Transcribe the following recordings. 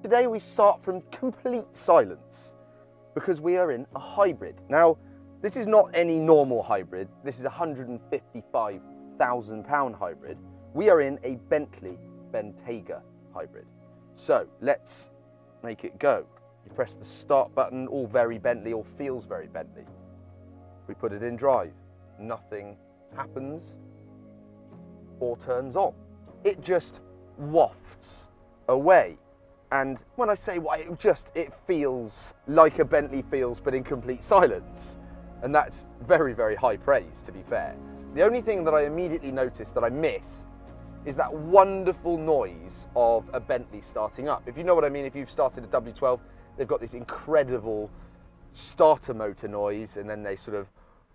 Today we start from complete silence because we are in a hybrid. Now, this is not any normal hybrid. This is a £155,000 hybrid. We are in a Bentley Bentayga hybrid. So let's make it go. You press the start button, all very Bentley, all feels very Bentley. We put it in drive. Nothing happens or turns on. It just wafts away. And when I say why, it feels like a Bentley feels, but in complete silence. And that's very, very high praise, to be fair. The only thing that I immediately noticed that I miss is that wonderful noise of a Bentley starting up. If you know what I mean, if you've started a W12, they've got this incredible starter motor noise, and then they sort of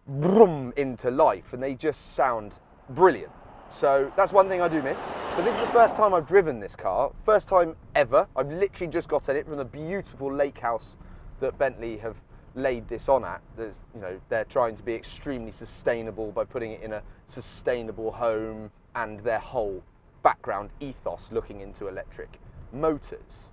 brum into life, and they just sound brilliant. So that's one thing I do miss. But this is the first time I've driven this car, first time ever. I've literally just got it from the beautiful lake house that Bentley have laid this on at. There's, you know, they're trying to be extremely sustainable by putting it in a sustainable home, and their whole background ethos looking into electric motors.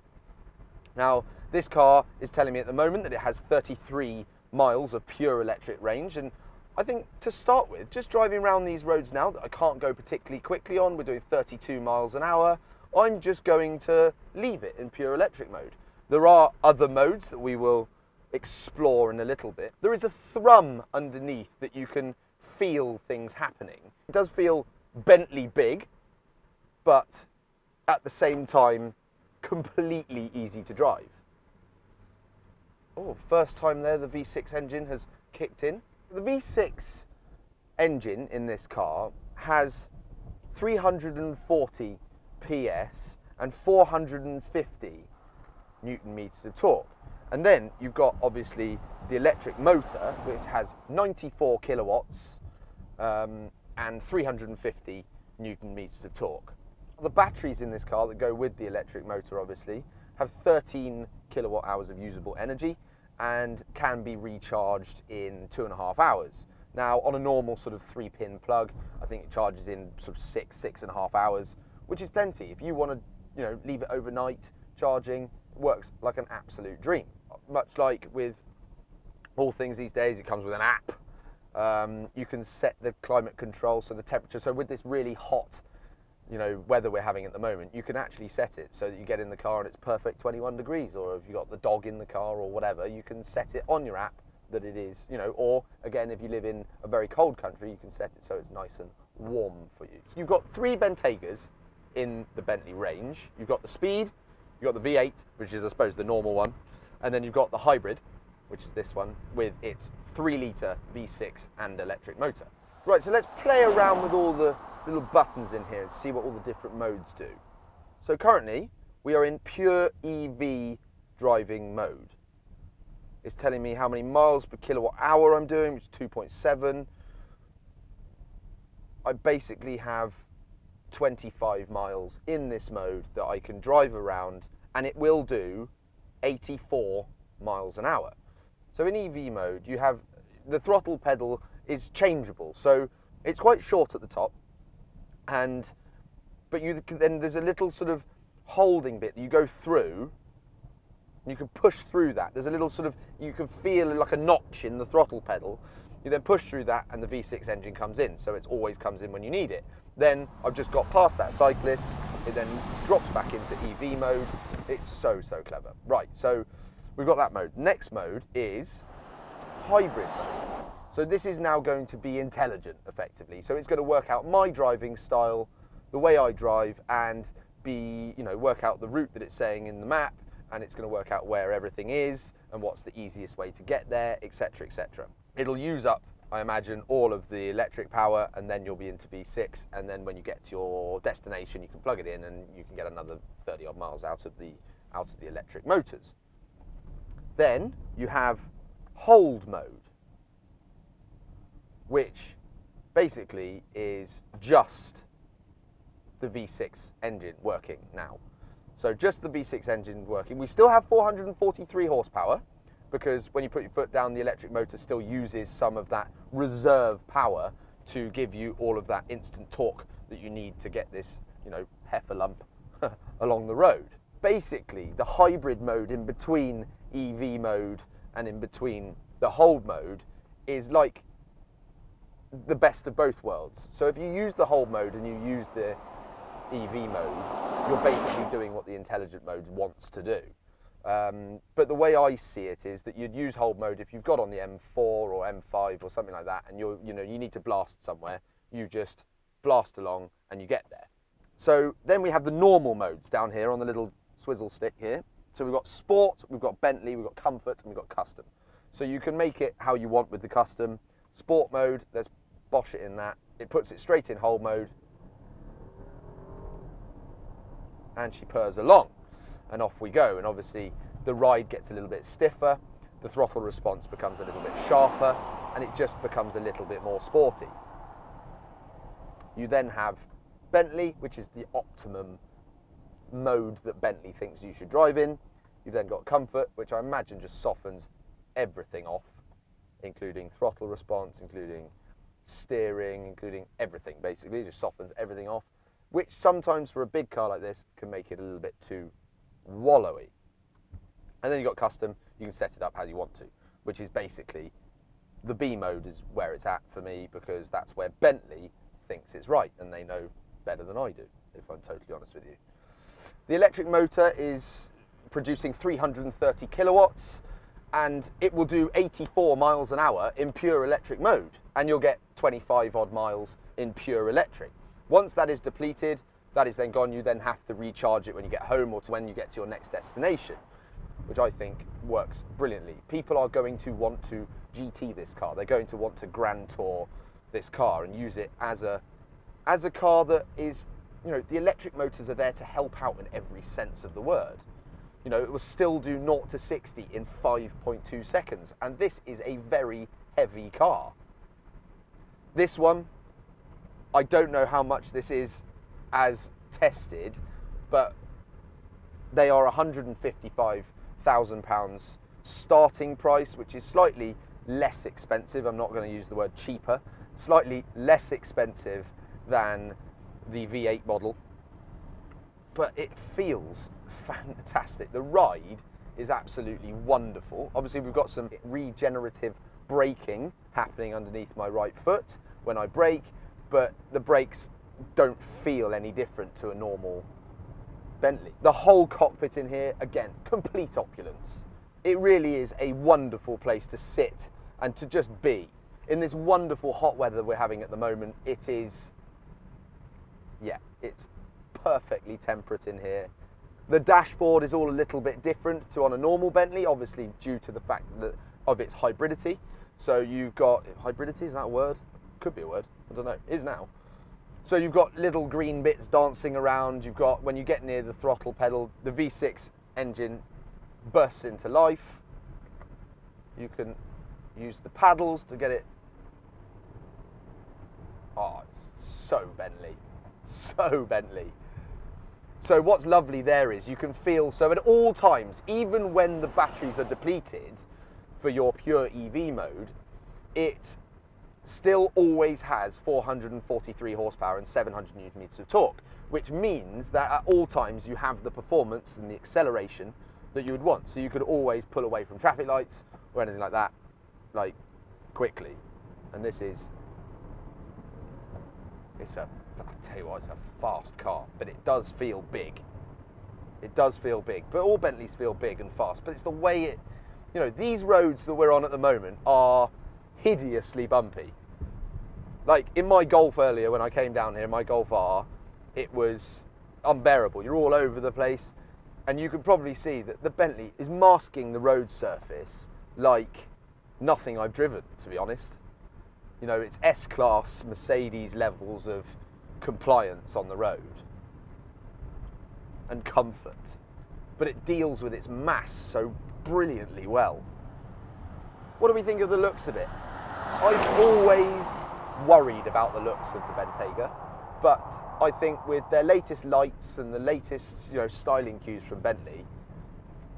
Now, this car is telling me at the moment that it has 33 miles of pure electric range, and I think to start with, just driving around these roads now that I can't go particularly quickly on, we're doing 32 miles an hour, I'm just going to leave it in pure electric mode. There are other modes that we will explore in a little bit. There is a thrum underneath that you can feel things happening. It does feel Bentley big, but at the same time, completely easy to drive. Oh, first time there, the V6 engine has kicked in. The V6 engine in this car has 340 PS and 450 Newton meters of torque. And then you've got obviously the electric motor, which has 94 kilowatts and 350 Newton meters of torque. The batteries in this car that go with the electric motor obviously have 13 kilowatt hours of usable energy and can be recharged in 2.5 hours. Now, on a normal sort of 3-pin plug, I think it charges in sort of 6.5 hours, which is plenty. If you want to, you know, leave it overnight charging, it works like an absolute dream. Much like with all things these days, it comes with an app. You can set the climate control, so the temperature. So with this really hot, you know, weather we're having at the moment, you can actually set it so that you get in the car and it's perfect 21 degrees, or if you've got the dog in the car or whatever, you can set it on your app that it is, you know, or again, if you live in a very cold country, you can set it so it's nice and warm for you. So you've got 3 Bentaygas in the Bentley range. You've got the Speed, you've got the V8, which is I suppose the normal one, and then you've got the hybrid, which is this one, with its 3-litre V6 and electric motor. Right, so let's play around with all the little buttons in here and see what all the different modes do. So currently we are in pure EV driving mode. It's telling me how many miles per kilowatt hour I'm doing, which is 2.7. I basically have 25 miles in this mode that I can drive around, and it will do 84 miles an hour. So in EV mode, you have the throttle pedal is changeable, so it's quite short at the top, but then there's a little sort of holding bit that you go through. You can push through that. There's a little sort of, you can feel like a notch in the throttle pedal. You then push through that and the V6 engine comes in, so it always comes in when you need it. Then I've just got past that cyclist, it then drops back into EV mode. It's so, so clever. Right, so we've got that mode. Next mode is hybrid mode. So this is now going to be intelligent, effectively. So it's going to work out my driving style, the way I drive, and work out the route that it's saying in the map, and it's going to work out where everything is and what's the easiest way to get there, etc., etc. It'll use up, I imagine, all of the electric power, and then you'll be into V6, and then when you get to your destination, you can plug it in and you can get another 30 odd miles out of the electric motors. Then you have hold mode, which basically is just the V6 engine working now. So just the V6 engine working. We still have 443 horsepower, because when you put your foot down, the electric motor still uses some of that reserve power to give you all of that instant torque that you need to get this, you know, heifer lump along the road. basically the hybrid mode in between EV mode and in between the hold mode is like the best of both worlds. So if you use the hold mode and you use the EV mode, you're basically doing what the intelligent mode wants to do. But the way I see it is that you'd use hold mode if you've got on the M4 or M5 or something like that, and you need to blast somewhere. You just blast along and you get there. So then we have the normal modes down here on the little swizzle stick here. So we've got sport, we've got Bentley, we've got comfort, and we've got custom. So you can make it how you want with the custom. Sport mode, let's bosh it in that. It puts it straight in hold mode. And she purrs along. And off we go. And obviously the ride gets a little bit stiffer. The throttle response becomes a little bit sharper. And it just becomes a little bit more sporty. You then have Bentley, which is the optimum mode that Bentley thinks you should drive in. You've then got comfort, which I imagine just softens everything off, including throttle response, including steering, including everything, basically. It just softens everything off, which sometimes for a big car like this can make it a little bit too wallowy. And then you've got custom. You can set it up how you want to, which is basically the B mode is where it's at for me, because that's where Bentley thinks it's right, and they know better than I do, if I'm totally honest with you. The electric motor is producing 330 kilowatts, and it will do 84 miles an hour in pure electric mode, and you'll get 25 odd miles in pure electric. Once that is depleted, that is then gone. You then have to recharge it when you get home or when you get to your next destination, which I think works brilliantly. People are going to want to GT this car. They're going to want to Grand Tour this car and use it as a car that is, the electric motors are there to help out in every sense of the word. It will still do 0 to 60 in 5.2 seconds, and this is a very heavy car. This one, I don't know how much this is as tested, but they are £155,000 starting price, which is slightly less expensive. I'm not going to use the word cheaper, slightly less expensive than the V8 model, but it feels fantastic. The ride is absolutely wonderful. Obviously we've got some regenerative braking happening underneath my right foot when I brake, but the brakes don't feel any different to a normal Bentley. The whole cockpit in here, again, complete opulence. It really is a wonderful place to sit and to just be. In this wonderful hot weather we're having at the moment, it's perfectly temperate in here. The dashboard is all a little bit different to on a normal Bentley, obviously due to the fact of its hybridity. So you've got, hybridity, is that a word? Could be a word, I don't know, it is now. So you've got little green bits dancing around. You've got, when you get near the throttle pedal, the V6 engine bursts into life. You can use the paddles to get it. Oh, it's so Bentley, so Bentley. So what's lovely there is you can feel, so at all times, even when the batteries are depleted for your pure EV mode, it still always has 443 horsepower and 700 newton meters of torque, which means that at all times you have the performance and the acceleration that you would want. So you could always pull away from traffic lights or anything like that, like, quickly. And this is, I'll tell you what, it's a fast car, but it does feel big. It does feel big, but all Bentleys feel big and fast, but it's the way it, these roads that we're on at the moment are hideously bumpy. Like in my Golf earlier, when I came down here, my Golf R, it was unbearable. You're all over the place, and you can probably see that the Bentley is masking the road surface like nothing I've driven, to be honest. It's S-Class Mercedes levels of compliance on the road and comfort, but it deals with its mass so brilliantly well. What do we think of the looks of it? I've always worried about the looks of the Bentayga, but I think with their latest lights and the latest, styling cues from Bentley,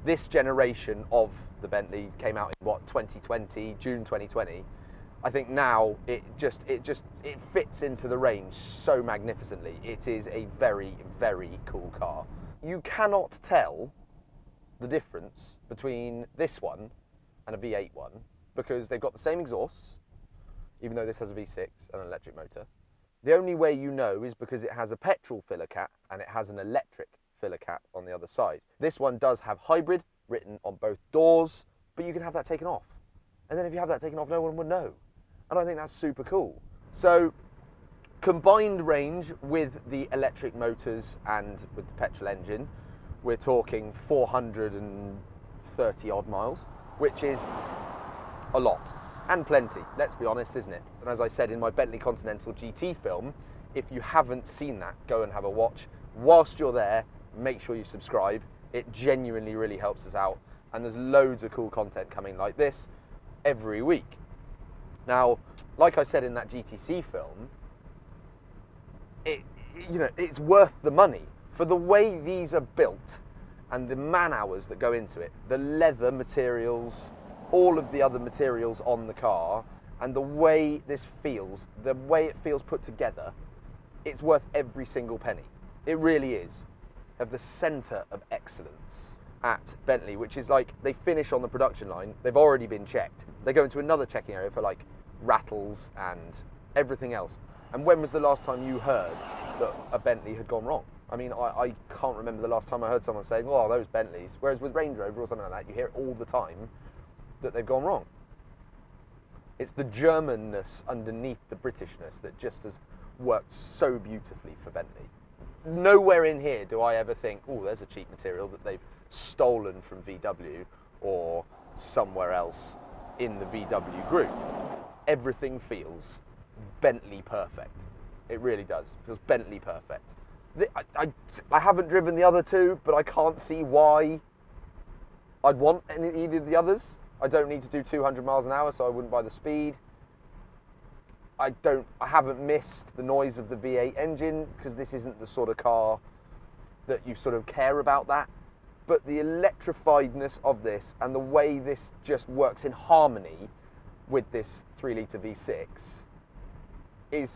this generation of the Bentley came out in 2020, June 2020. I think now it fits into the range so magnificently. It is a very, very cool car. You cannot tell the difference between this one and a V8 one because they've got the same exhausts, even though this has a V6 and an electric motor. The only way you know is because it has a petrol filler cap and it has an electric filler cap on the other side. This one does have hybrid written on both doors, but you can have that taken off. And then if you have that taken off, no one would know. And I think that's super cool. So combined range with the electric motors and with the petrol engine, we're talking 430 odd miles, which is a lot and plenty, let's be honest, isn't it? And as I said in my Bentley Continental GT film, if you haven't seen that, go and have a watch. Whilst you're there, make sure you subscribe. It genuinely really helps us out, and there's loads of cool content coming like this every week. Now, like I said in that GTC film, it's worth the money for the way these are built and the man hours that go into it, the leather materials, all of the other materials on the car, and the way this feels, the way it feels put together. It's worth every single penny. It really is. Of the centre of excellence at Bentley, which is like they finish on the production line, they've already been checked. They go into another checking area for like rattles and everything else. And when was the last time you heard that a Bentley had gone wrong? I mean, I can't remember the last time I heard someone saying, oh, those Bentleys. Whereas with Range Rover or something like that, you hear it all the time that they've gone wrong. It's the Germanness underneath the Britishness that just has worked so beautifully for Bentley. Nowhere in here do I ever think, oh, there's a cheap material that they've stolen from VW or somewhere else in the VW group. Everything feels Bentley perfect. It really does. It feels Bentley perfect. I haven't driven the other two, but I can't see why I'd want either of the others. I don't need to do 200 miles an hour, so I wouldn't buy the speed. I haven't missed the noise of the V8 engine, because this isn't the sort of car that you sort of care about that. But the electrifiedness of this and the way this just works in harmony with this 3-litre V6 is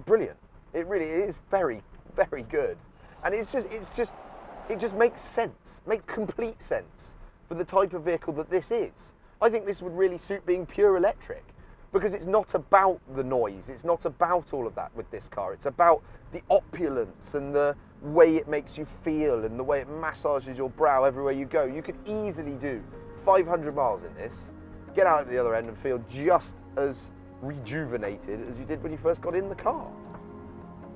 brilliant. It really is very, very good. And it just makes sense, makes complete sense for the type of vehicle that this is. I think this would really suit being pure electric, because it's not about the noise, it's not about all of that with this car. It's about the opulence and the way it makes you feel and the way it massages your brow everywhere you go. You could easily do 500 miles in this, get out at the other end and feel just as rejuvenated as you did when you first got in the car.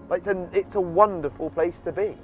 Like, it's a wonderful place to be.